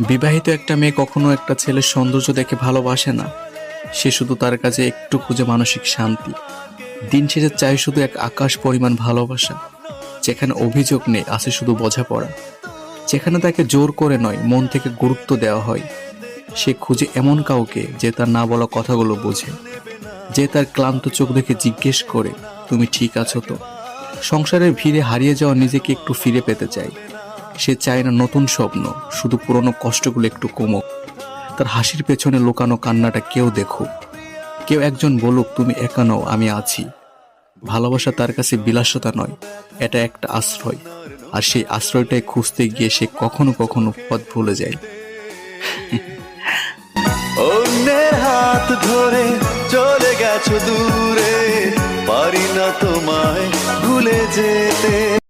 বিবাহিত একটা মেয়ে কখনো একটা ছেলের সৌন্দর্য দেখে ভালোবাসে না, সে শুধু তার কাছে একটু খুঁজে মানসিক শান্তি। দিন শেষে চায় শুধু এক আকাশ পরিমাণ ভালোবাসা, যেখানে অভিযোগ নেই, আছে শুধু বোঝাপড়া। যেখানে তাকে জোর করে নয়, মন থেকে গুরুত্ব দেওয়া হয়। সে খুঁজে এমন কাউকে যে তার না বলা কথাগুলো বোঝে, যে তার ক্লান্ত চোখ দেখে জিজ্ঞেস করে, তুমি ঠিক আছো তো? সংসারের ভিড়ে হারিয়ে যাওয়া নিজেকে একটু ফিরে পেতে চায়। সে চায় না নতুন স্বপ্ন, শুধু পুরনো কষ্টগুলো একটু কমুক। তার হাসির পেছনে লুকানো কান্নাটা কেউ দেখুক, কেউ একজন বলুক, তুমি একা নও, আমি আছি। ভালোবাসা তার কাছে বিলাসিতা নয়, এটা একটা আশ্রয়। আর সেই আশ্রয়টাই খুঁজতে গিয়ে সে কখনো কখনো পথ ভুলে যায়। অন্যের হাত ধরে চলে গেছো দূরে, পারি না তোমায় ভুলে যেতে।